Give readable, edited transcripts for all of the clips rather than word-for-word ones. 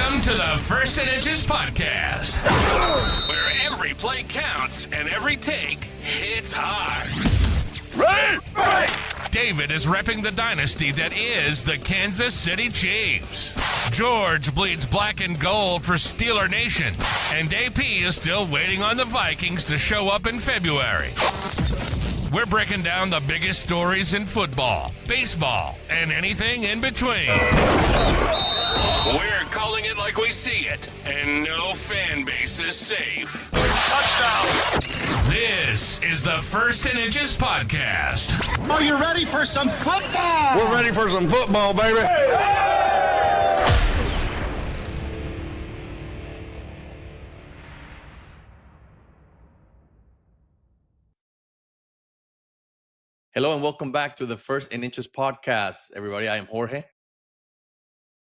Welcome to the First and Inches podcast, where every play counts and every take hits hard. Right. David is repping the dynasty that is the Kansas City Chiefs. George bleeds black and gold for Steeler Nation, and AP is still waiting on the Vikings to show up in February. We're breaking down the biggest stories in football, baseball, and anything in between. We're calling it like we see it, and no fan base is safe. Touchdown! This is the First and Inches podcast. Are you ready for some football? We're ready for some football, baby. Hello and welcome back to the First and Inches podcast. Everybody, I am Jorge.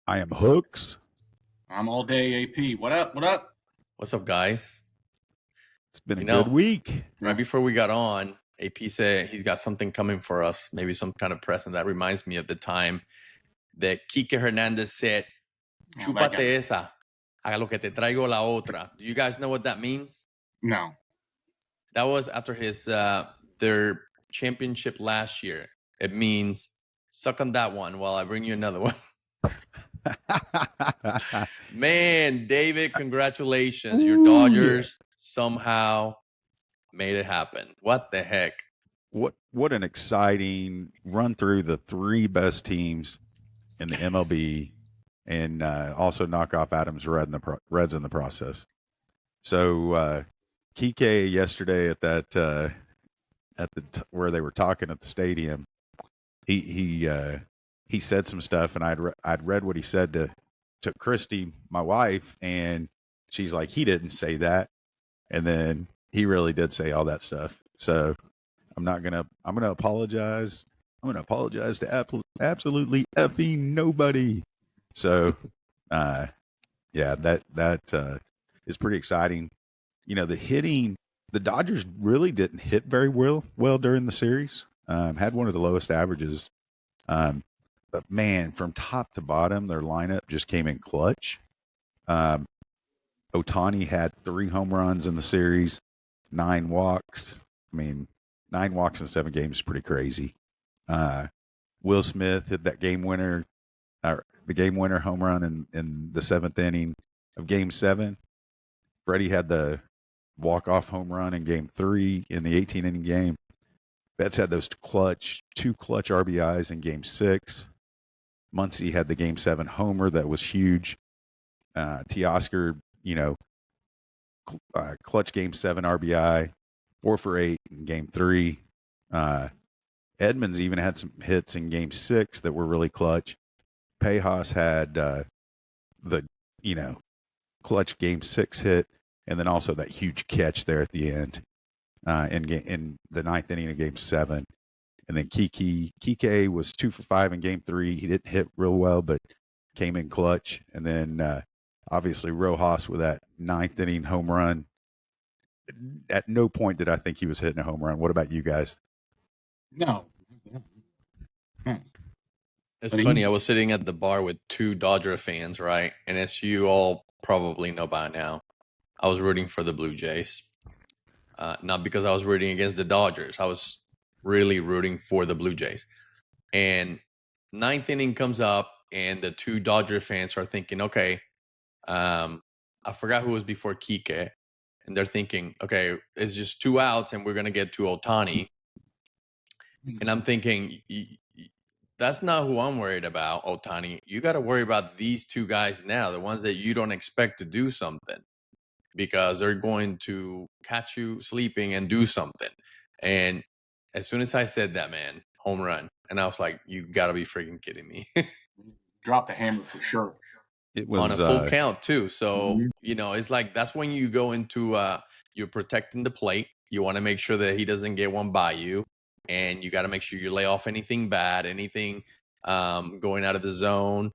I am Hooks. I'm all day AP. What up? What up? What's up, guys? It's been a good week. Right before we got on, AP said he's got something coming for us, maybe some kind of present. That reminds me of the time that Kike Hernandez said, "Chúpate esa, haga lo que te traigo la otra." Do you guys know what that means? No. That was after his their championship last year. It means suck on that one while I bring you another one. Man, David, congratulations. Your Dodgers somehow made it happen. What the heck? What an exciting run through the three best teams in the MLB and also knock off Adams Reds in the process. So Kike yesterday at that where they were talking at the stadium, he said some stuff, and I'd read what he said to Christy, my wife, and she's like, he didn't say that, and then he really did say all that stuff. So I'm gonna apologize. I'm gonna apologize to absolutely effing nobody. So yeah, that is pretty exciting. You know, the Dodgers really didn't hit very well during the series. Had one of the lowest averages. But man, from top to bottom, their lineup just came in clutch. Ohtani had 3 home runs in the series, 9 walks. I mean, 9 walks in 7 games is pretty crazy. Will Smith hit that the game winner home run in the 7th inning of Game 7. Freddie had the walk-off home run in Game 3 in the 18-inning game. Betts had those 2 clutch RBIs in Game 6. Muncy had the Game 7 homer that was huge. Teoscar, clutch Game 7 RBI, 4 for 8 in Game 3. Edmonds even had some hits in Game 6 that were really clutch. Pejas had the clutch Game 6 hit, and then also that huge catch there at the end in the 9th inning of Game 7. And then Kike was 2 for 5 in Game 3. He didn't hit real well, but came in clutch. And then obviously Rojas with that 9th inning home run. At no point did I think he was hitting a home run. What about you guys? No. It's funny. I was sitting at the bar with 2 Dodger fans, right? And as you all probably know by now, I was rooting for the Blue Jays. Not because I was rooting against the Dodgers. I was really rooting for the Blue Jays. And 9th inning comes up, and the 2 Dodger fans are thinking, okay, I forgot who was before Kike. And they're thinking, okay, it's just 2 outs, and we're going to get to Ohtani. And I'm thinking, that's not who I'm worried about, Ohtani. You got to worry about these 2 guys now, the ones that you don't expect to do something, because they're going to catch you sleeping and do something. And as soon as I said that, man, home run. And I was like, you got to be freaking kidding me. Drop the hammer for sure. It was on a full count, too. So, it's like that's when you go into you're protecting the plate. You want to make sure that he doesn't get one by you. And you got to make sure you lay off anything bad, anything going out of the zone.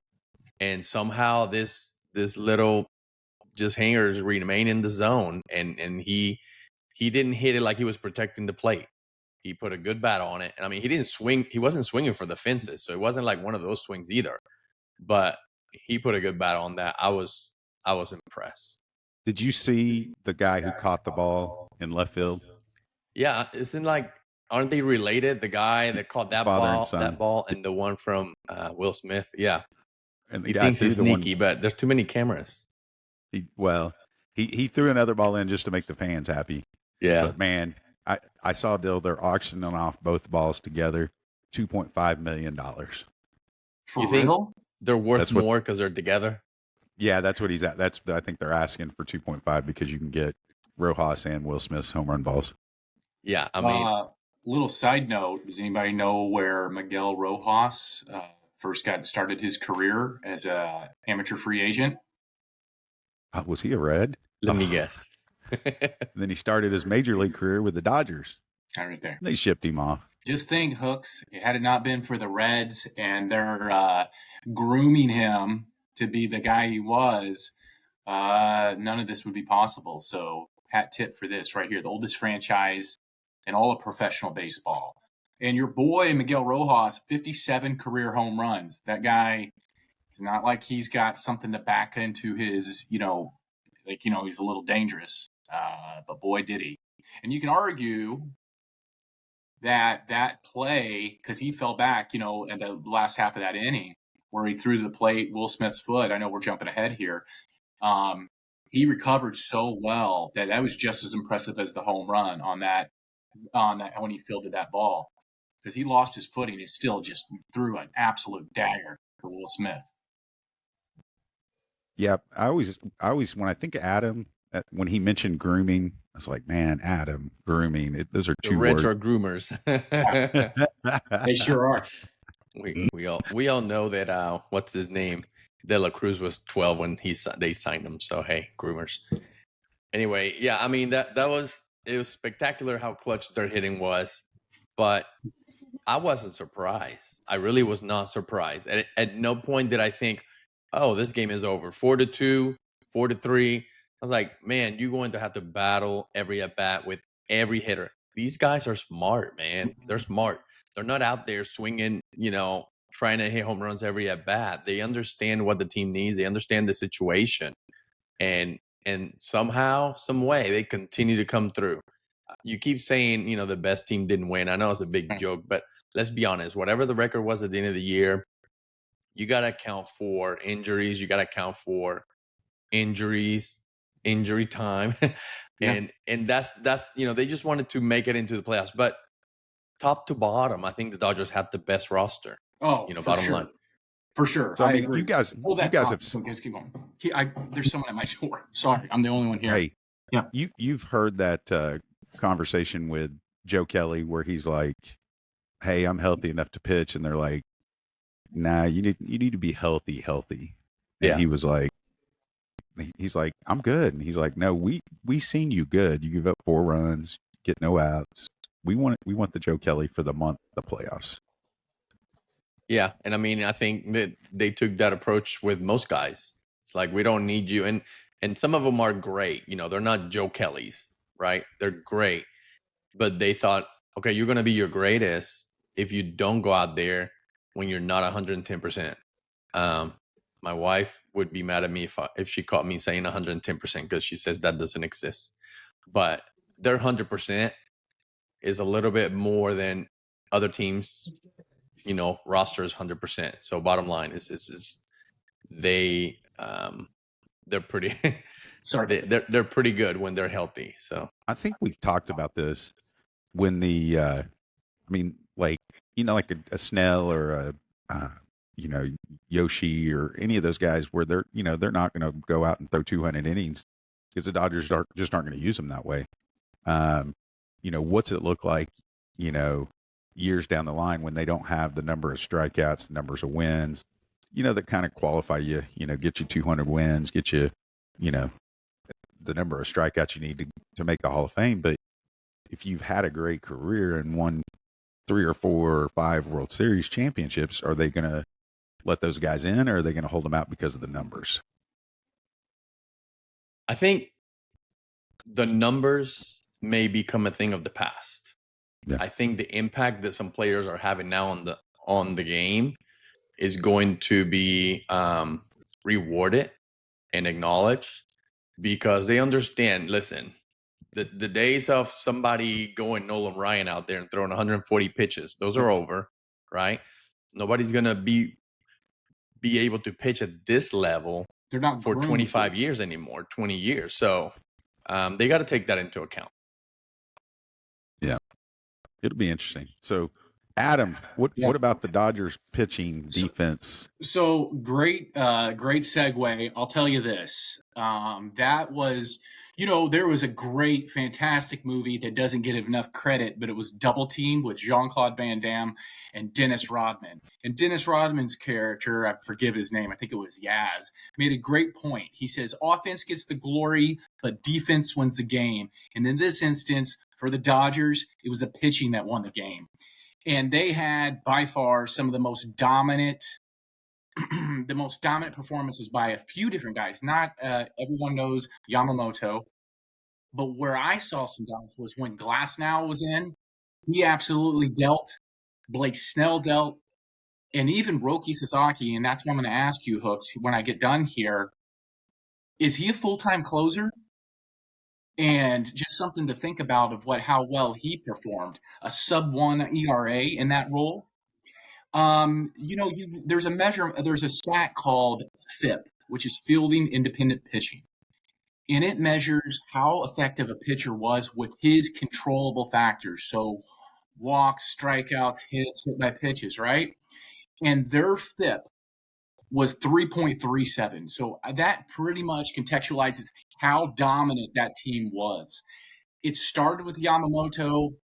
And somehow this little just hangers remain in the zone. And he didn't hit it like he was protecting the plate. He put a good bat on it. And I mean, he didn't swing. He wasn't swinging for the fences. So it wasn't like one of those swings either. But he put a good battle on that. I was impressed. Did you see the guy who caught the ball in left field? Yeah, isn't like aren't they related? The guy that caught that Father and ball, son. and the one from Will Smith. Yeah, And the he guy thinks too, he's the one- sneaky, but there's too many cameras. He threw another ball in just to make the fans happy. Yeah, But man, I saw they're auctioning off both balls together, $2.5 million. For You think- real? they're worth That's what- more because they're together. Yeah, that's what he's at. I think they're asking for 2.5 because you can get Rojas and Will Smith's home run balls. Yeah, I mean, Little side note: does anybody know where Miguel Rojas first got started his career as a amateur free agent? Was he a Red? let me guess. And then he started his major league career with the Dodgers. Right there. They shipped him off. Just think, Hooks, had it not been for the Reds and their grooming him to be the guy he was, none of this would be possible. So, hat tip for this right here, the oldest franchise in all of professional baseball. And your boy, Miguel Rojas, 57 career home runs. That guy is not like he's got something to back into his, he's a little dangerous. But boy, did he. And you can argue that play, because he fell back, in the last half of that inning where he threw to the plate Will Smith's foot. I know we're jumping ahead here. He recovered so well that was just as impressive as the home run on that when he fielded that ball, because he lost his footing. He still just threw an absolute dagger for Will Smith. Yeah, I always when I think of Adam, when he mentioned grooming, I was like, man, Adam, grooming. Those are The two Reds words. are groomers. They sure are. we all know that what's his name? De La Cruz was 12 when they signed him. So hey, groomers. Anyway, yeah, I mean it was spectacular how clutch their hitting was, but I wasn't surprised. I really was not surprised. At no point did I think, oh, this game is over. 4-2, 4-3. I was like, man, you're going to have to battle every at bat with every hitter. These guys are smart, man. They're smart. They're not out there swinging, trying to hit home runs every at bat. They understand what the team needs. They understand the situation, and somehow, some way, they continue to come through. You keep saying, the best team didn't win. I know it's a big joke, but let's be honest. Whatever the record was at the end of the year, you got to account for injuries. You got to account for injury time. And that's they just wanted to make it into the playoffs. But top to bottom, I think the Dodgers had the best roster. Oh, bottom line. For sure. So, I mean, agree. you guys have. Let's keep going. There's someone at my door. Sorry, I'm the only one here. Hey, Yeah. You've heard that conversation with Joe Kelly where he's like, "Hey, I'm healthy enough to pitch," and they're like, "Nah, you need to be healthy." And Yeah. he was like, he's like, "I'm good," and he's like, "No, we seen you good. You give up 4 runs, get no outs. We want the Joe Kelly for the month of the playoffs." Yeah, and I mean, I think that they took that approach with most guys. It's like, we don't need you, and some of them are great. They're not Joe Kellys, right? They're great, but they thought, okay, you're going to be your greatest if you don't go out there when you're not 110%. My wife would be mad at me if she caught me saying 110% because she says that doesn't exist. But their 100% is a little bit more than other teams. Roster is 100%. So bottom line is they're pretty Sorry. they're pretty good when they're healthy. So I think we've talked about this when like a Snell or a Yoshi or any of those guys where they're not going to go out and throw 200 innings because the Dodgers just aren't going to use them that way. What's it look like, years down the line when they don't have the number of strikeouts, the numbers of wins, that kind of qualify you, get you 200 wins, get you, the number of strikeouts you need to make the Hall of Fame. But if you've had a great career and won 3 or 4 or 5 World Series championships, are they going to let those guys in, or are they going to hold them out because of the numbers? I think the numbers may become a thing of the past. Yeah. I think the impact that some players are having now on the game is going to be rewarded and acknowledged because they understand, listen, the days of somebody going Nolan Ryan out there and throwing 140 pitches, those are over, right? Nobody's going to be able to pitch at this level They're not for groomed. 25 years anymore, 20 years. So they got to take that into account. It'll be interesting. So, Adam, what about the Dodgers pitching defense? So great segue. I'll tell you this. That was, there was a great, fantastic movie that doesn't get enough credit, but it was Double Team with Jean-Claude Van Damme and Dennis Rodman. And Dennis Rodman's character, I forget his name, I think it was Yaz, made a great point. He says, offense gets the glory, but defense wins the game. And in this instance, for the Dodgers, it was the pitching that won the game. And they had by far some of the most dominant performances by a few different guys. Not everyone knows Yamamoto, but where I saw some doubts was when Glasnow was in. He absolutely dealt. Blake Snell dealt, and even Roki Sasaki. And that's what I'm going to ask you, Hooks, when I get done here. Is he a full-time closer? And just something to think about of how well he performed. A sub-1 ERA in that role. There's a stat called FIP, which is Fielding Independent Pitching. And it measures how effective a pitcher was with his controllable factors. So walks, strikeouts, hits, hit by pitches, right? And their FIP was 3.37. So that pretty much contextualizes how dominant that team was. It started with Yamamoto,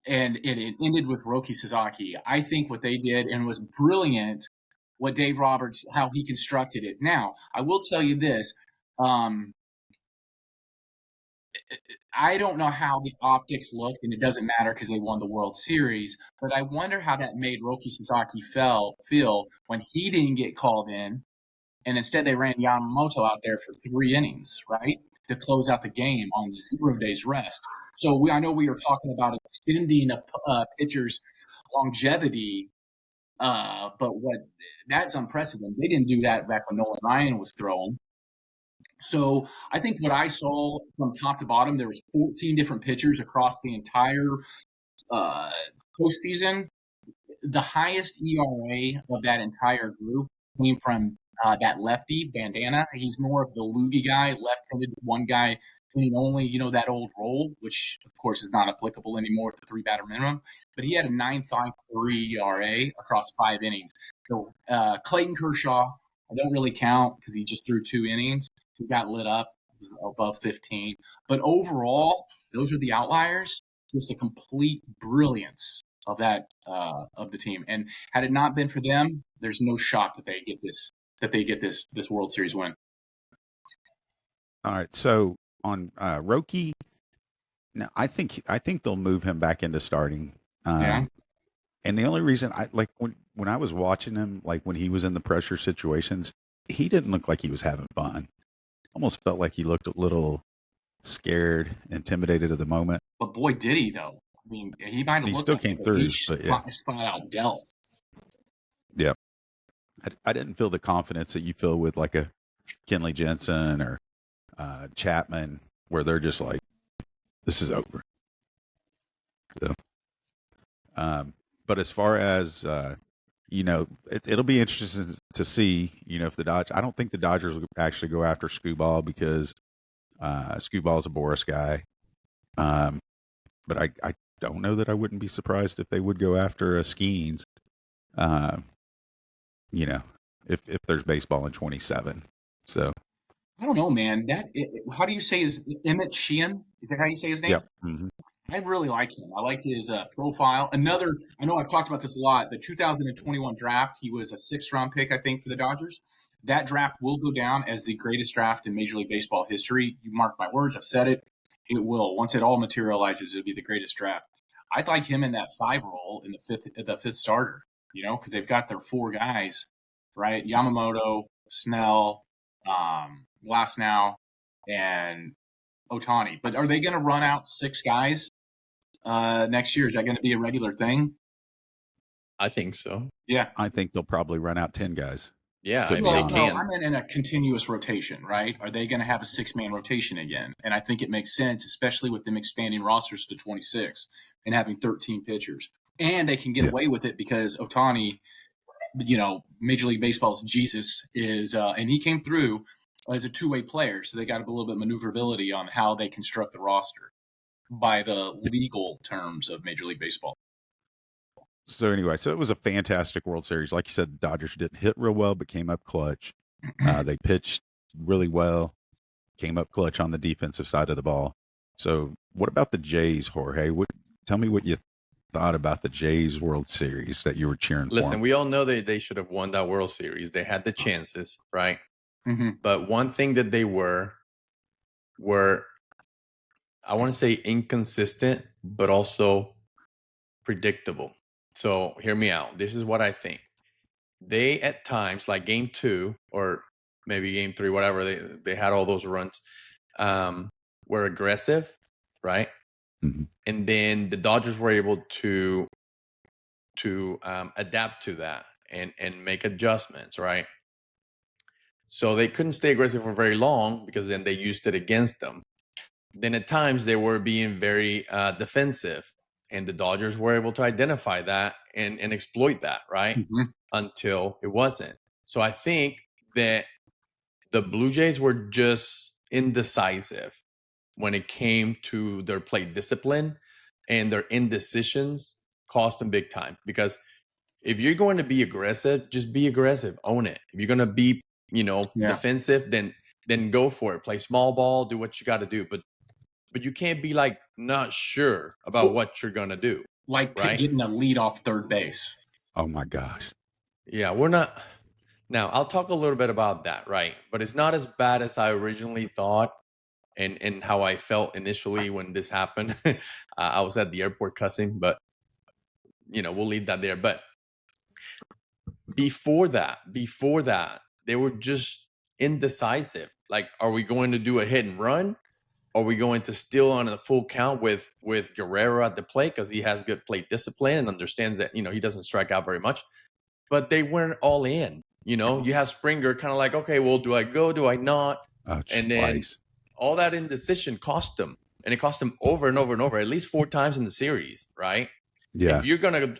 and it ended with Roki Sasaki. I think what they did, and was brilliant, what Dave Roberts, how he constructed it. Now, I will tell you this. I don't know how the optics looked, and it doesn't matter because they won the World Series, but I wonder how that made Roki Sasaki feel when he didn't get called in, and instead they ran Yamamoto out there for 3 innings, right, to close out the game on 0 days rest. So I know we were talking about extending a pitcher's longevity, but that's unprecedented. They didn't do that back when Nolan Ryan was throwing. So I think what I saw from top to bottom, there was 14 different pitchers across the entire postseason. The highest ERA of that entire group came from that lefty, Bandana. He's more of the loogie guy, left-handed, one guy hitting only, that old role, which, of course, is not applicable anymore with the 3-batter minimum. But he had a 9.53 ERA across 5 innings. So Clayton Kershaw, I don't really count because he just threw 2 innings. He got lit up. It was above 15. But overall, those are the outliers. Just a complete brilliance of that of the team. And had it not been for them, there's no shot that they get this World Series win. All right. So on Roki, now I think they'll move him back into starting. Yeah. And the only reason I like when I was watching him, like when he was in the pressure situations, he didn't look like he was having fun. Almost felt like he looked a little scared, intimidated at the moment. But boy, did he though. I mean, he might have He looked still like came it, through, He but yeah. flat out dealt. Yeah. I didn't feel the confidence that you feel with like a Kenley Jensen or Chapman, where they're just like, this is over. So, but as far as, it'll be interesting to see, if the Dodgers, I don't think the Dodgers will actually go after Skubal because Skubal is a Boris guy. But I don't know that I wouldn't be surprised if they would go after Skeens, if there's baseball in 27. So I don't know, man. How do you say his Emmett Sheehan? Is that how you say his name? Yep. Mm-hmm. I really like him. I like his profile. I know I've talked about this a lot. The 2021 draft, he was a 6th-round pick, I think, for the Dodgers. That draft will go down as the greatest draft in Major League Baseball history. You mark my words. I've said it. It will. Once it all materializes, it'll be the greatest draft. I'd like him in that 5 role in the fifth starter, because they've got their 4 guys, right? Yamamoto, Snell, Glasnow, and Ohtani. But are they going to run out 6 guys next year? Is that going to be a regular thing? I think so. Yeah. I think they'll probably run out 10 guys. Yeah, So I mean, Well, they Well, no, can. I meant in a continuous rotation, right? Are they going to have a 6-man rotation again? And I think it makes sense, especially with them expanding rosters to 26 and having 13 pitchers. And they can get Yeah. away with it because Otani, Major League Baseball's Jesus is, and he came through as a two-way player, so they got a little bit of maneuverability on how they construct the roster by the legal terms of Major League Baseball. So anyway, so it was a fantastic World Series. Like you said, the Dodgers didn't hit real well, but came up clutch. They pitched really well, came up clutch on the defensive side of the ball. So what about the Jays, Jorge? Tell me what you thought about the Jays World Series that you were cheering for. Listen, we all know they should have won that World Series. They had the chances, right? Mm-hmm. But one thing that they were I want to say inconsistent, but also predictable. So hear me out. This is what I think. They at times, like game 2 or maybe game 3, whatever, they had all those runs, were aggressive, right? Mhm. And then the Dodgers were able to adapt to that and make adjustments, right? So they couldn't stay aggressive for very long because then they used it against them. Then at times they were being very defensive, and the Dodgers were able to identify that and exploit that, right? Mm-hmm. Until it wasn't. So I think that the Blue Jays were just indecisive when it came to their plate discipline, and their indecisions cost them big time. Because if you're going to be aggressive, just be aggressive, own it. If you're going to be, defensive, then go for it. Play small ball, do what you got to do. But you can't be like not sure about what you're going to do. Like right? getting a lead off third base. Oh my gosh. Yeah, we're not. Now, I'll talk a little bit about that, right? But it's not as bad as I originally thought and how I felt initially when this happened. I was at the airport cussing, but, we'll leave that there. But before that, they were just indecisive. Like, are we going to do a hit and run? Are we going to steal on a full count with Guerrero at the plate because he has good plate discipline and understands that, he doesn't strike out very much? But they weren't all in. You have Springer kind of like, okay, well, do I go? Do I not? And then all that indecision cost them. And it cost them over and over and over, at least 4 times in the series, right? Yeah. If you're gonna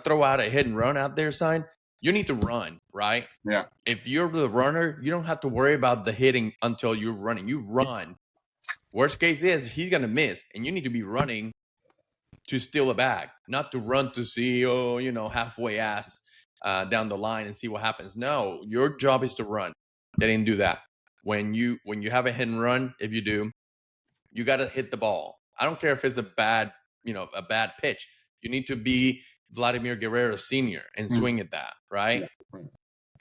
throw out a hit and run out there, sign, you need to run, right? Yeah. If you're the runner, you don't have to worry about the hitting until you're running. You run. Worst case is he's gonna miss, and you need to be running to steal a bag, not to run to see, halfway ass down the line and see what happens. No, your job is to run. They didn't do that. When you have a hit and run, if you do, you got to hit the ball. I don't care if it's a bad pitch. You need to be Vladimir Guerrero Sr. and swing at that, right?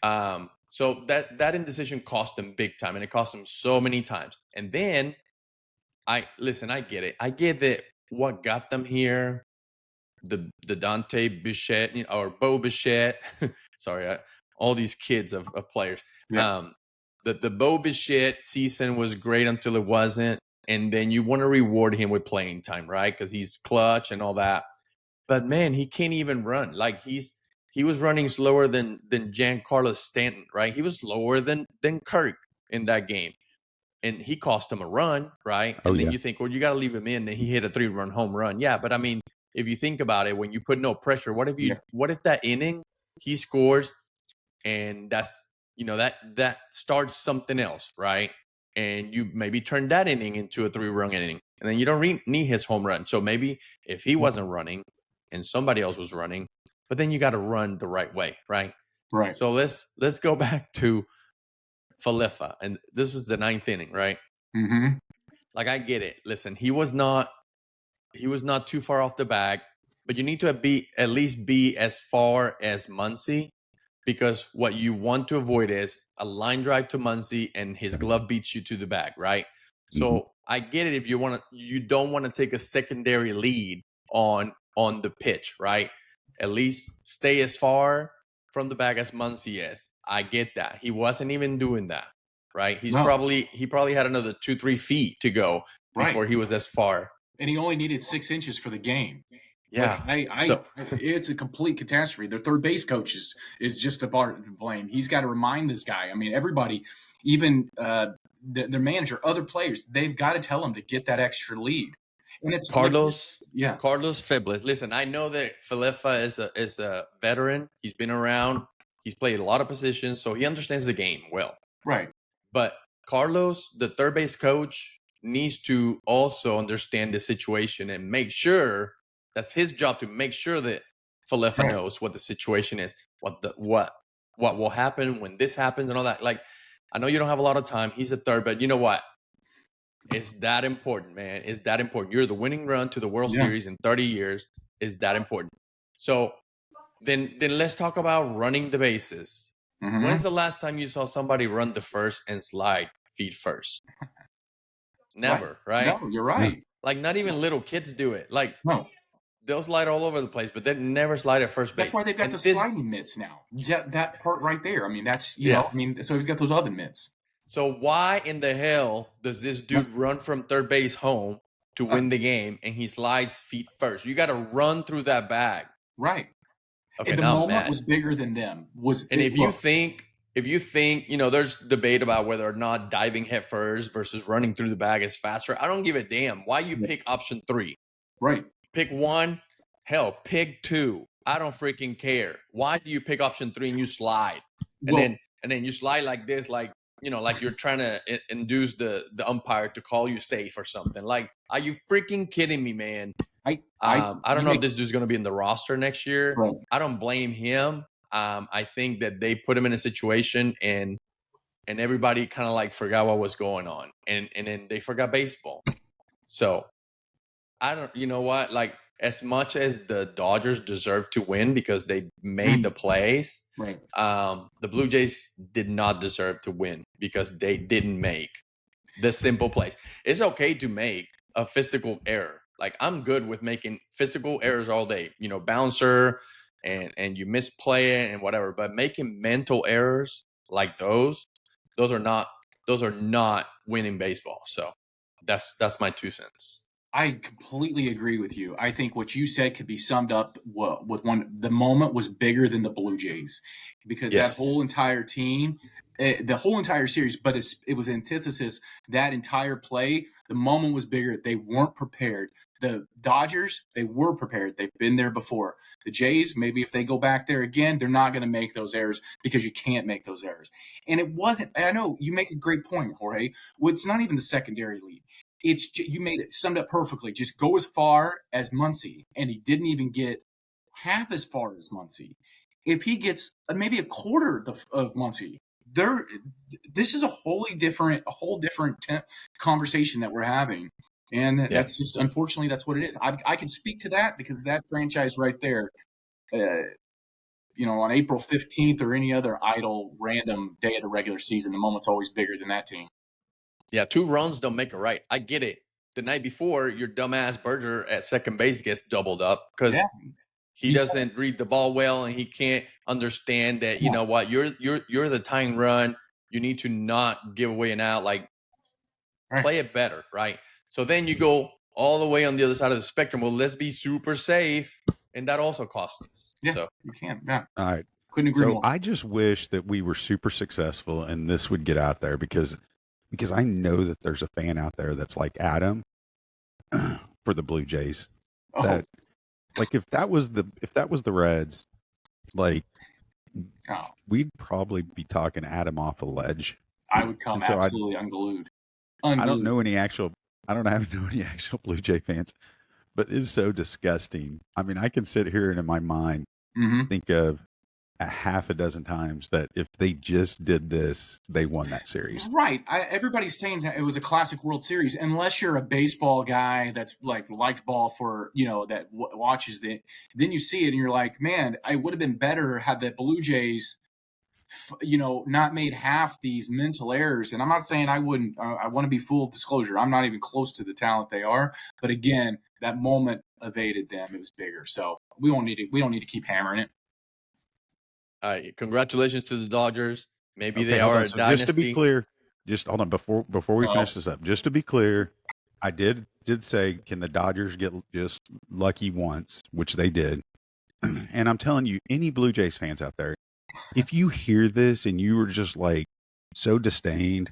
Yeah. So that indecision cost them big time, and it cost them so many times. And then I get it. I get that what got them here, the Dante Bichette or Bo Bichette, sorry, all these kids of players. Yeah. The Bo Bichette season was great until it wasn't, and then you want to reward him with playing time, right? Because he's clutch and all that. But man, he can't even run. Like he was running slower than Giancarlo Stanton, right? He was slower than Kirk in that game. And he cost him a run, right? And then you think, well, you got to leave him in. And he hit a 3-run home run. Yeah, but I mean, if you think about it, when you put no pressure, what if that inning he scores, and that's that starts something else, right? And you maybe turn that inning into a 3-run inning, and then you don't need his home run. So maybe if he wasn't running and somebody else was running, but then you got to run the right way, right? Right. So let's go back to Falefa, and this was the 9th inning, right? Mm-hmm. Like, I get it. Listen, he was not too far off the bag, but you need to at least be as far as Muncy, because what you want to avoid is a line drive to Muncy and his glove beats you to the bag, right? Mm-hmm. So I get it if you don't want to take a secondary lead on the pitch, right? At least stay as far from the bag as Muncy is. I get that. He wasn't even doing that, right? He probably had another 2-3 feet to go before he was as far. And he only needed 6 inches for the game. Yeah. Like it's a complete catastrophe. Their third base coach is just a part to blame. He's got to remind this guy. I mean, everybody, even their manager, other players, they've got to tell him to get that extra lead. And it's Carlos, yeah, Carlos Febles. Listen, I know that Falefa is a veteran. He's been around. He's played a lot of positions, so he understands the game well. right. But Carlos, the third base coach, needs to also understand the situation and make sure that's his job to make sure that Falefa Right. knows what the situation is, what will happen when this happens and all that. Like, I know you don't have a lot of time. He's a third, but you know what? It's that important, man. It's that important. You're the winning run to the World Yeah. Series in 30 years. Is that important? So then let's talk about running the bases. Mhm. When's the last time you saw somebody run the first and slide feet first? Never, right? No, you're right. Like not even little kids do it. Like No, they'll slide all over the place, but they never slide at first base. that's why they've got And the this- sliding mitts now. That part right there. I mean, that's you Yeah. know. I mean, so he's got those oven mitts. So why in the hell does this dude run from third base home to win the game and he slides feet first? You got to run through that bag. Right. Okay, And the now I'm moment mad. was bigger than them. And if you think, there's debate about whether or not diving head first versus running through the bag is faster. I don't give a damn. Why you pick option 3? right, Pick 1, hell, pick 2. I don't freaking care. Why do you pick option 3 and you slide? And Well- then you slide like this, like you're trying to induce the umpire to call you safe or something. Like, are you freaking kidding me, man? I don't know if this dude's going to be in the roster next year. Right. I don't blame him. I think that they put him in a situation and everybody kind of like forgot what was going on, and then they forgot baseball. So I don't, you know what? Like, as much as the Dodgers deserve to win because they made the plays, right. the Blue Jays did not deserve to win because they didn't make the simple plays. It's okay to make a physical error. Like, I'm good with making physical errors all day, bouncer and you misplay it and whatever, but making mental errors like those are not winning baseball. So that's my 2 cents. I completely agree with you. I think what you said could be summed up with one. The moment was bigger than the Blue Jays because Yes. that whole entire team, the whole entire series, but it was antithesis. That entire play, the moment was bigger. They weren't prepared. The Dodgers, they were prepared. They've been there before. The Jays, maybe if they go back there again, they're not going to make those errors because you can't make those errors. And it wasn't. I know you make a great point, Jorge. Well, it's not even the secondary lead. You made it summed up perfectly. Just go as far as Muncy, and he didn't even get half as far as Muncy. If he gets maybe a quarter of Muncy, this is a whole different conversation that we're having, and that's just unfortunately that's what it is. I can speak to that because that franchise right there, on April 15th or any other idle random day of the regular season, the moment's always bigger than that team. Yeah, 2 runs don't make it right. I get it. The night before, your dumbass Berger at second base gets doubled up because he doesn't read the ball well and he can't understand that. You know what? You're the tying run. You need to not give away an out. Like, play it better, right? So then you go all the way on the other side of the spectrum. Well, let's be super safe, and that also costs us. Yeah, So you can. Yeah, All right. couldn't agree So more. I just wish that we were super successful and this would get out there because I know that there's a fan out there that's like Adam for the Blue Jays. Oh, That like if that was the Reds, like oh, we'd probably be talking Adam off a ledge. I would come And so absolutely unglued. I don't know any actual Blue Jay fans, but it's so disgusting. I mean, I can sit here and in my mind Mm-hmm. think of a half a dozen times that if they just did this, they won that series. Right. Everybody's saying that it was a classic World Series, unless you're a baseball guy that's liked ball for, that watches it. Then you see it and you're like, man, I would have been better had the Blue Jays, not made half these mental errors. And I'm not saying I wouldn't. I want to be full disclosure. I'm not even close to the talent they are. But again, that moment evaded them. It was bigger. So we don't need to keep hammering it. all right, congratulations to the Dodgers. Maybe Okay, they hold are on. a So dynasty. just to be clear, just hold on before we finish this up. Just to be clear, I did say, can the Dodgers get just lucky once, which they did. And I'm telling you, any Blue Jays fans out there, if you hear this and you were just like so disdained,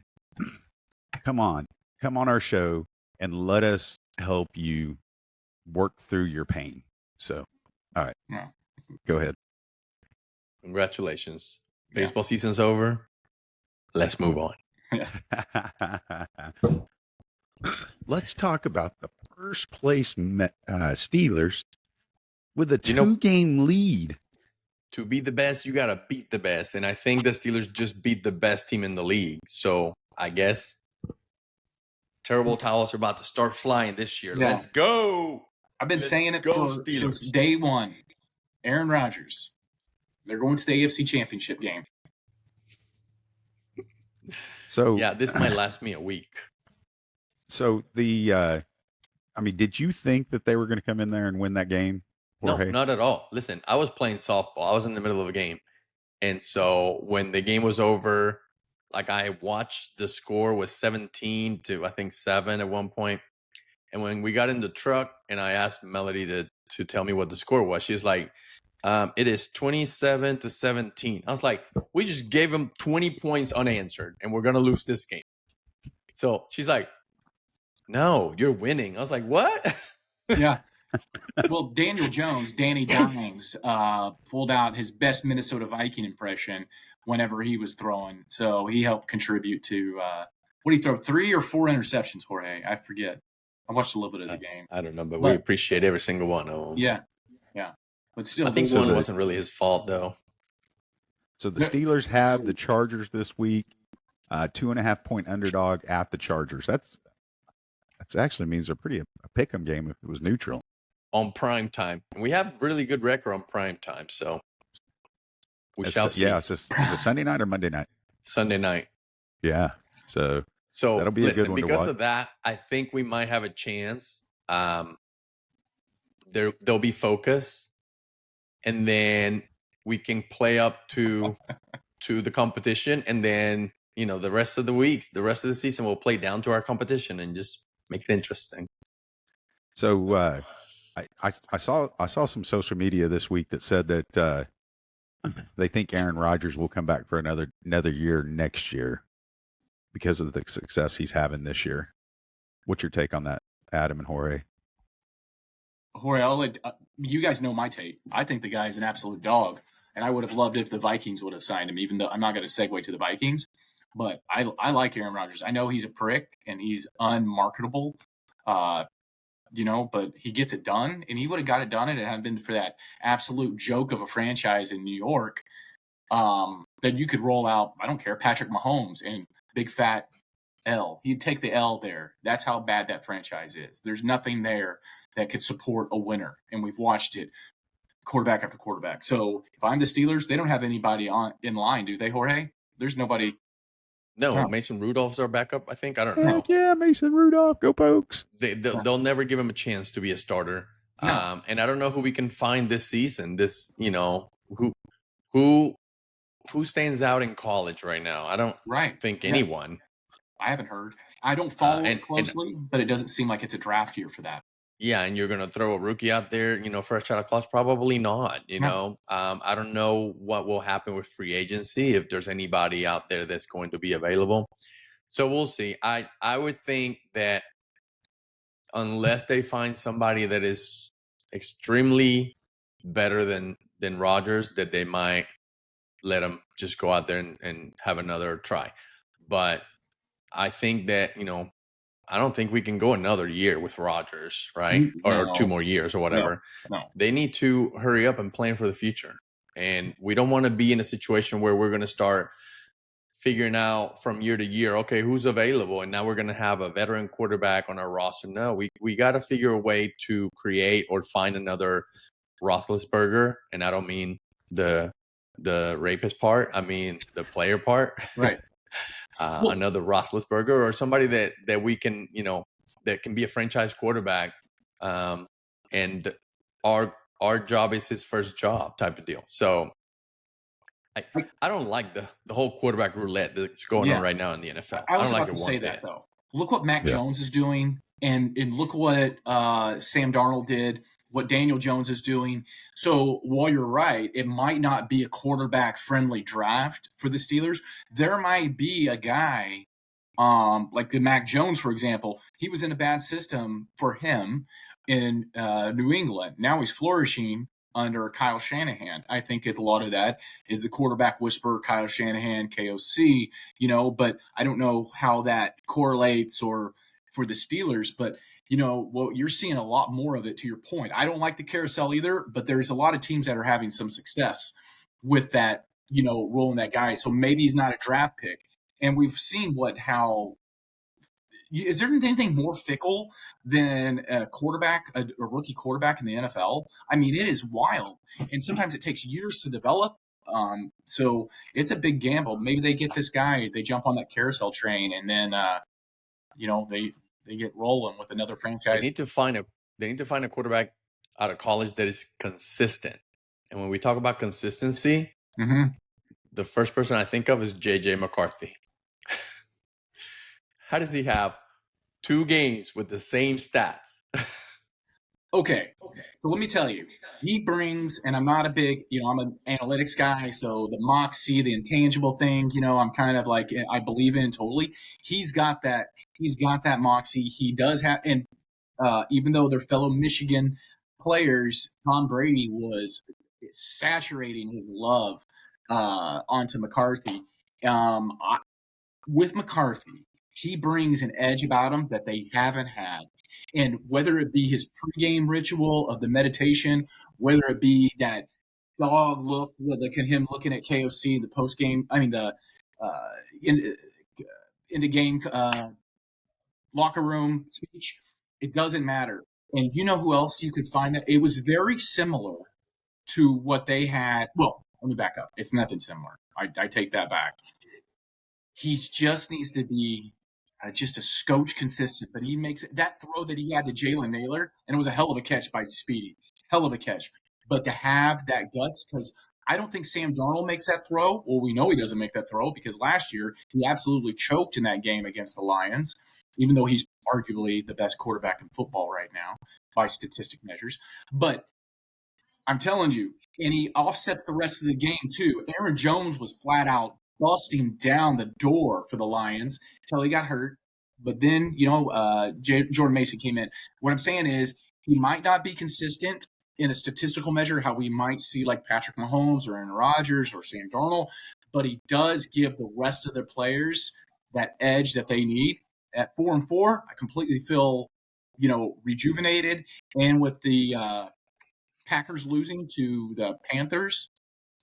come on our show and let us help you work through your pain. So, all right, Yeah. go ahead. Congratulations. Yeah. Baseball season's over. Let's move on. Let's talk about the first place Steelers with a You know- 2-game lead. To be the best, you got to beat the best. And I think the Steelers just beat the best team in the league. So I guess terrible towels are about to start flying this year. Yeah. Let's go. I've been Let's saying it go, since Steelers. day one. Aaron Rodgers. They're going to the AFC Championship game. So Yeah, this might last me a week. So I mean, did you think that they were going to come in there and win that game? No, Jorge? not at all. Listen, I was playing softball. I was in the middle of a game. And so when the game was over, like I watched the score was 17 to I think 7 at one point. And when we got in the truck and I asked Melody to tell me what the score was, she's like, it is 27 to 17. I was like, we just gave them 20 points unanswered and we're going to lose this game. So she's like, no, you're winning. I was like, what? Yeah. Well, Daniel Jones, Danny Dimes, pulled out his best Minnesota Viking impression whenever he was throwing. So he helped contribute to what did he throw? 3 or 4 interceptions, Jorge? I forget. I watched a little bit of the game. I don't know, but we appreciate every single one of them. Yeah. Yeah. But still, I think So one the- wasn't really his fault, though. So the Steelers have the Chargers this week, 2.5-point underdog at the Chargers. That's actually means they're pretty a pick'em game if it was neutral. On prime time. And we have really good record on prime time, so we shall see. Yeah, is it Sunday night or Monday night? Sunday night. Yeah. So So That'll be a good listen, one to because watch. of that, I think we might have a chance. There'll be focus, and then we can play up to the competition, and then the rest of the rest of the season, we'll play down to our competition and just make it interesting. So I saw some social media this week that said that they think Aaron Rodgers will come back for another year next year because of the success he's having this year. What's your take on that, Adam and Jorge? Jorge, I'll let you guys know my take. I think the guy's an absolute dog, and I would have loved it if the Vikings would have signed him, even though I'm not going to segue to the Vikings. But I like Aaron Rodgers. I know he's a prick and he's unmarketable, but he gets it done, and he would have got it done, and it had been for that absolute joke of a franchise in New York that you could roll out, I don't care, Patrick Mahomes and big fat L. He'd take the L there. That's how bad that franchise is. There's nothing there that could support a winner, and we've watched it quarterback after quarterback. So if I'm the Steelers, they don't have anybody in line, do they, Jorge? There's nobody. No, No. Mason Rudolph's our backup, I think. I don't know. Heck yeah, Mason Rudolph, go Pokes. They'll never give him a chance to be a starter. No. And I don't know who we can find this season. Who stands out in college right now? I don't Right. think Yeah. anyone. I haven't heard. I don't follow it and- closely, but it doesn't seem like it's a draft year for that. Yeah, and you're gonna throw a rookie out there, fresh out of college? Probably not. I don't know what will happen with free agency if there's anybody out there that's going to be available. So we'll see. I would think that unless they find somebody that is extremely better than Rodgers, that they might let him just go out there and have another try. But I think that I don't think we can go another year with Rodgers, right? Or No. 2 more years or whatever. No. They need to hurry up and plan for the future. And we don't want to be in a situation where we're going to start figuring out from year to year, okay, who's available? And now we're going to have a veteran quarterback on our roster. No, we got to figure a way to create or find another Roethlisberger. And I don't mean the rapist part. I mean the player part. Right. Another Roethlisberger or somebody that we can, that can be a franchise quarterback. And our job is his first job type of deal. So I don't like the whole quarterback roulette that's going on right now in the NFL. I was don't about like to it say one that, bit. though. Look what Mac Yeah. Jones is doing And look what Sam Darnold did, what Daniel Jones is doing. So while you're right, it might not be a quarterback-friendly draft for the Steelers. There might be a guy like the Mac Jones, for example. He was in a bad system for him in New England. Now he's flourishing under Kyle Shanahan. I think a lot of that is the quarterback whisperer, Kyle Shanahan, KOC, but I don't know how that correlates or for the Steelers, but well, you're seeing a lot more of it, to your point. I don't like the carousel either, but there's a lot of teams that are having some success with that, rolling that guy. So maybe he's not a draft pick. And we've seen how is there anything more fickle than a quarterback, a rookie quarterback in the NFL? I mean, it is wild. And sometimes it takes years to develop. So it's a big gamble. Maybe they get this guy, they jump on that carousel train, and then, they get rolling with another franchise. They need to find a quarterback out of college that is consistent. And when we talk about consistency, the first person I think of is JJ McCarthy. How does he have 2 games with the same stats? Okay. So let me tell you, he brings, and I'm not a big, I'm an analytics guy, so the moxie, the intangible thing, I'm kind of like, I believe in totally. He's got that moxie. He does have, and even though they're fellow Michigan players, Tom Brady was saturating his love onto McCarthy. With McCarthy, he brings an edge about him that they haven't had. And whether it be his pregame ritual of the meditation, whether it be that dog look, like him looking at KOC, the postgame, in the game locker room speech, it doesn't matter. And you know who else you could find that? It was very similar to what they had. Well, let me back up. It's nothing similar. I take that back. He just needs to be just a scotch consistent, but he makes that throw that he had to Jalen Naylor, and it was a hell of a catch by Speedy. Hell of a catch. But to have that guts, because I don't think Sam Darnold makes that throw. Well, we know he doesn't make that throw because last year he absolutely choked in that game against the Lions, even though he's arguably the best quarterback in football right now by statistic measures. But I'm telling you, and he offsets the rest of the game too. Aaron Jones was flat out busting down the door for the Lions until he got hurt. But then, Jordan Mason came in. What I'm saying is he might not be consistent in a statistical measure, how we might see like Patrick Mahomes or Aaron Rodgers or Sam Darnold, but he does give the rest of their players that edge that they need. At 4-4, I completely feel, rejuvenated. And with the Packers losing to the Panthers,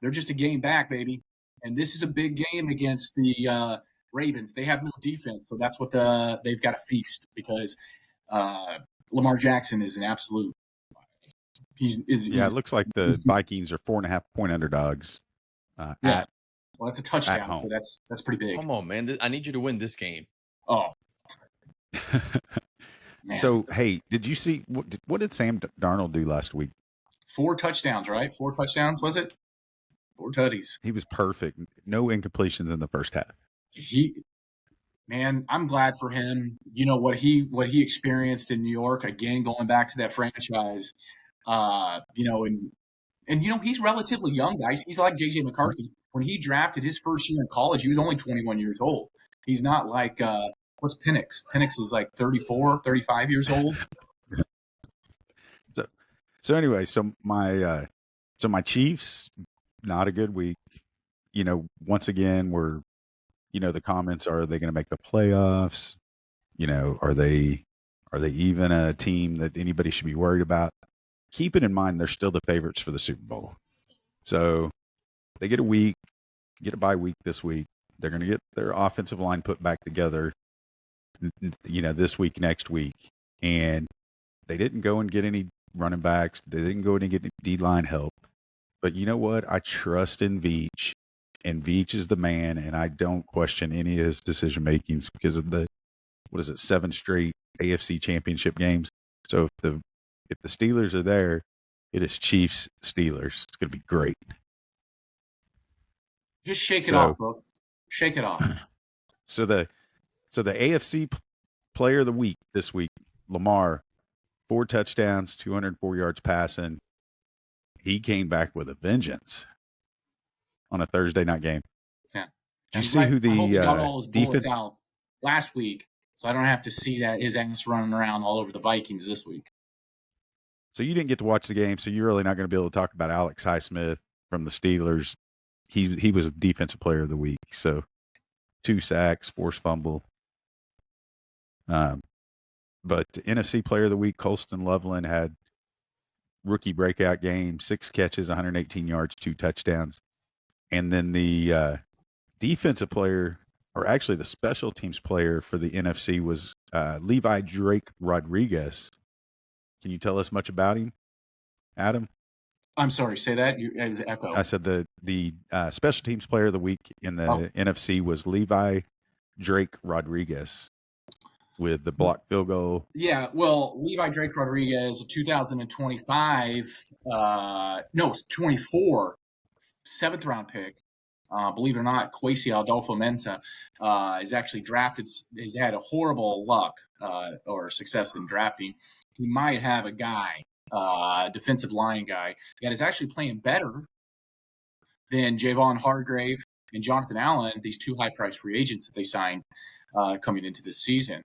they're just a game back, baby. And this is a big game against the Ravens. They have no defense, so that's what they've got to feast because Lamar Jackson is an absolute. It looks like the Vikings are 4.5-point underdogs. Well, that's a touchdown, so that's pretty big. Come on, man! I need you to win this game. Oh. So, hey, did you see what did Sam Darnold do last week? 4 touchdowns, right? 4 touchdowns, was it? 4 tutties. He was perfect. No incompletions in the first half. I'm glad for him. What he experienced in New York, again, going back to that franchise, he's relatively young, guys. He's like JJ McCarthy. When he drafted his first year in college, he was only 21 years old. He's not like, what's Penix? Penix is like 34, 35 years old. So anyway, my Chiefs, not a good week. Once again, the comments are they going to make the playoffs? Are they even a team that anybody should be worried about? Keep it in mind, they're still the favorites for the Super Bowl. So they get a bye week this week. They're going to get their offensive line put back together, this week, next week. And they didn't go and get any running backs. They didn't go in and get D-line help. But you know what? I trust in Veach, and Veach is the man, and I don't question any of his decision makings because of the 7 straight AFC Championship games. So if the Steelers are there, it is Chiefs Steelers. It's going to be great. Just shake it off, folks. Shake it off. So the AFC Player of the Week this week, Lamar, 4 touchdowns, 204 yards passing. He came back with a vengeance on a Thursday night game. Yeah. Did you see who I hope he got the all his bullets defense? out last week, so I don't have to see that his ass running around all over the Vikings this week. So you didn't get to watch the game, so you're really not going to be able to talk about Alex Highsmith from the Steelers. He was defensive player of the week. So 2 sacks, forced fumble. But NFC player of the week, Colston Loveland had rookie breakout game, 6 catches, 118 yards, 2 touchdowns. And then the defensive player, or actually the special teams player for the NFC was Levi Drake Rodriguez. Can you tell us much about him, Adam? I'm sorry, say that. It was echo. I said the special teams player of the week in the NFC was Levi Drake Rodriguez with the blocked field goal. Yeah, well, Levi Drake Rodriguez, a 24 7th round pick. Believe it or not, Kwesi Adolfo-Mensah is actually drafted. Has had a horrible luck or success in drafting. He might have a guy, defensive line guy, that is actually playing better than Javon Hargrave and Jonathan Allen, these 2 high-priced free agents that they signed coming into this season.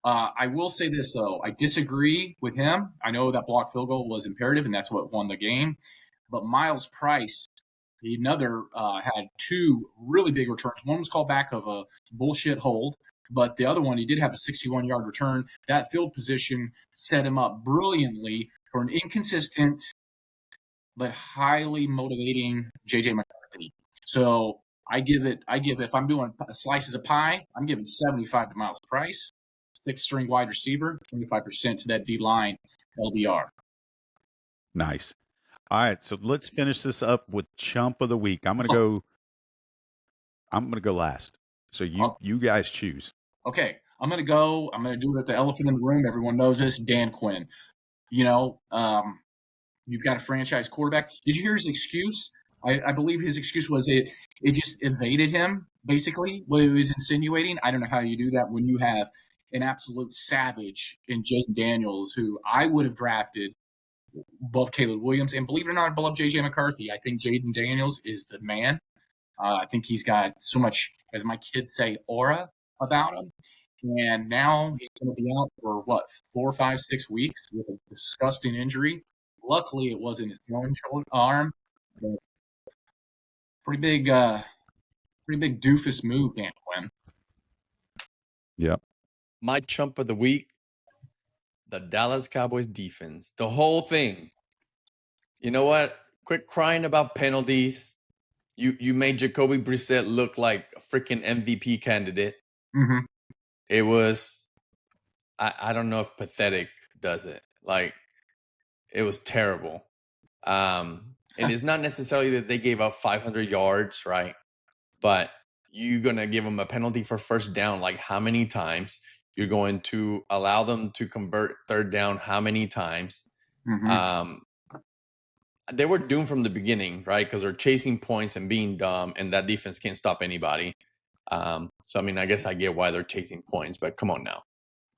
I will say this, though. I disagree with him. I know that blocked field goal was imperative, and that's what won the game. But Miles Price, another, had 2 really big returns. One was called back of a bullshit hold, but the other one, he did have a 61-yard return. That field position set him up brilliantly for an inconsistent but highly motivating J.J. McCarthy. So if I'm doing slices of pie, I'm giving 75 to Miles Price, 6th-string wide receiver, 25% to that D-line LDR. Nice. All right, so let's finish this up with chump of the week. I'm gonna go last. So you guys choose. Okay, I'm gonna do it at the elephant in the room. Everyone knows this. Dan Quinn. You've got a franchise quarterback. Did you hear his excuse? I believe his excuse was it just evaded him, basically, what he was insinuating. I don't know how you do that when you have an absolute savage in Jaden Daniels, who I would have drafted above Caleb Williams. And believe it or not, above J.J. McCarthy. I think Jaden Daniels is the man. I think he's got so much, as my kids say, aura about him. And now he's going to be out for, 4, 5, 6 weeks with a disgusting injury. Luckily, it wasn't his throwing arm. But pretty big doofus move, Dan Quinn. Yep. My chump of the week, the Dallas Cowboys defense. The whole thing. You know what? Quit crying about penalties. You made Jacoby Brissett look like a freaking MVP candidate. Mm-hmm. It was, I don't know if pathetic does it. Like, it was terrible. And it's not necessarily that they gave up 500 yards, right? But you're going to give them a penalty for first down, like how many times? You're going to allow them to convert third down how many times? Mm-hmm. They were doomed from the beginning, right? Because they're chasing points and being dumb, and that defense can't stop anybody. So, I mean, I guess I get why they're chasing points, but come on now.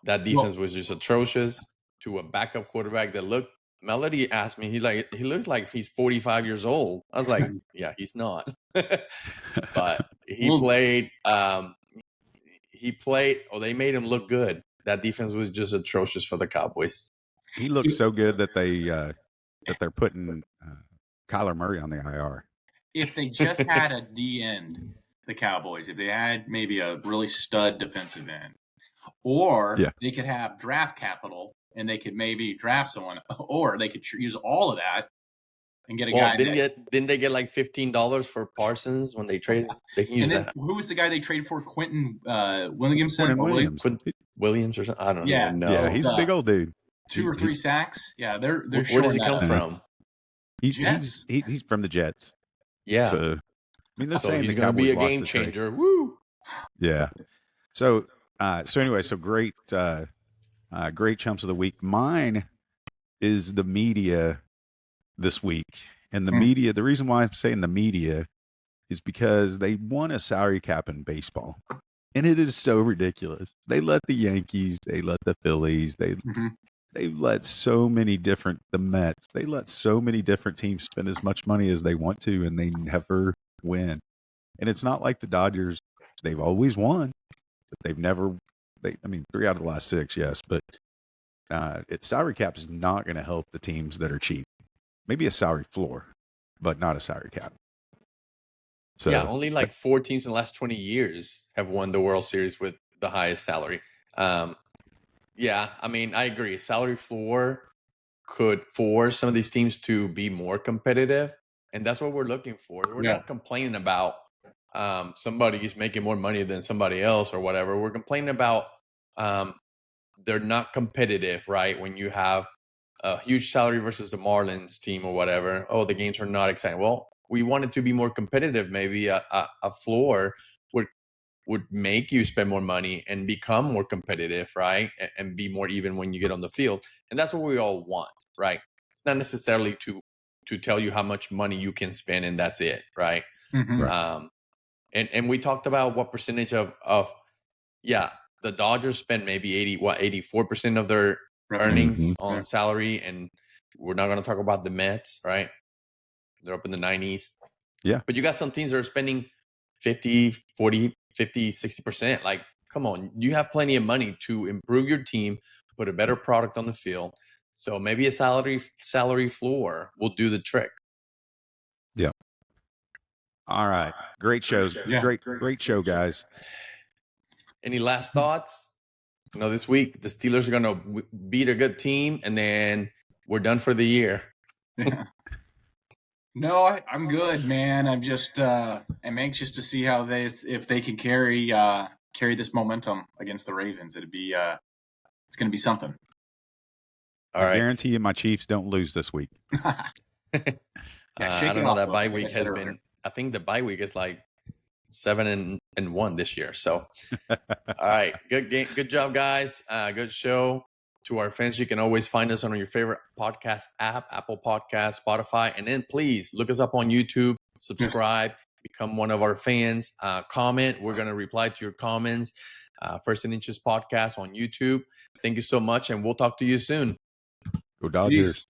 That defense was just atrocious to a backup quarterback that looked. Melody asked me, he looks like he's 45 years old. I was like, yeah, he's not. But he played, they made him look good. That defense was just atrocious for the Cowboys. He looked so good that they're putting Kyler Murray on the IR. If they just had a D end, the Cowboys, if they had maybe a really stud defensive end, or they could have draft capital and they could maybe draft someone, or they could use all of that and get a guy. Didn't they get like $15 for Parsons when they traded? They can use that. Who was the guy they traded for? Quentin Williamson? Williams. Williams or something? I don't know. Yeah, he's a big old dude. 2 or 3 sacks. Yeah, they're where does he come from? He's from the Jets. Yeah. So, I mean, they're saying he's going to be a game changer. Woo! Yeah. So anyway, great chumps of the week. Mine is the media this week. And the media, the reason why I'm saying the media is because they won a salary cap in baseball. And it is so ridiculous. They let the Yankees, they let the Phillies, Mhm. they let so many different the Mets, they let so many different teams spend as much money as they want to, and they never win. And it's not like the Dodgers; they've always won, but they've never. I mean, 3 out of the last 6, yes, but its salary cap is not going to help the teams that are cheap. Maybe a salary floor, but not a salary cap. So yeah, only like 4 teams in the last 20 years have won the World Series with the highest salary. Yeah, I mean, I agree. Salary floor could force some of these teams to be more competitive, and that's what we're looking for. We're Yeah. not complaining about somebody's making more money than somebody else or whatever. We're complaining about they're not competitive, right? When you have a huge salary versus the Marlins team or whatever, oh, the games are not exciting. Well, we wanted to be more competitive. Maybe a floor would make you spend more money and become more competitive, right? And be more even when you get on the field. And that's what we all want, right? It's not necessarily to tell you how much money you can spend and that's it, right? Mhm. Right. And we talked about what percentage of yeah, the Dodgers spend maybe 84% of their Revenue. earnings Mhm. on Yeah. salary, and we're not going to talk about the Mets, right? They're up in the 90s. Yeah. But you got some teams that are spending 50, 40, 50, 60%. Like, come on, you have plenty of money to improve your team, put a better product on the field. So maybe a salary floor will do the trick. Yeah. All right. Great shows. Yeah. Great show, guys. Any last thoughts? You know, this week the Steelers are going to beat a good team, and then we're done for the year. Yeah. No, I'm good, man. I'm just I'm anxious to see how if they can carry this momentum against the Ravens. It'd be it's going to be something. All I right. guarantee you my Chiefs don't lose this week. Shake I it don't know. off, That bye Los, like I week said has earlier. been. I think the bye week is like 7-1 this year. So, all right, good game, good job, guys. Good show. To our fans, you can always find us on your favorite podcast app, Apple Podcast, Spotify, and then please look us up on YouTube. Subscribe, become one of our fans. Comment. We're gonna reply to your comments. First and Inches podcast on YouTube. Thank you so much, and we'll talk to you soon. Go Dodgers. Peace.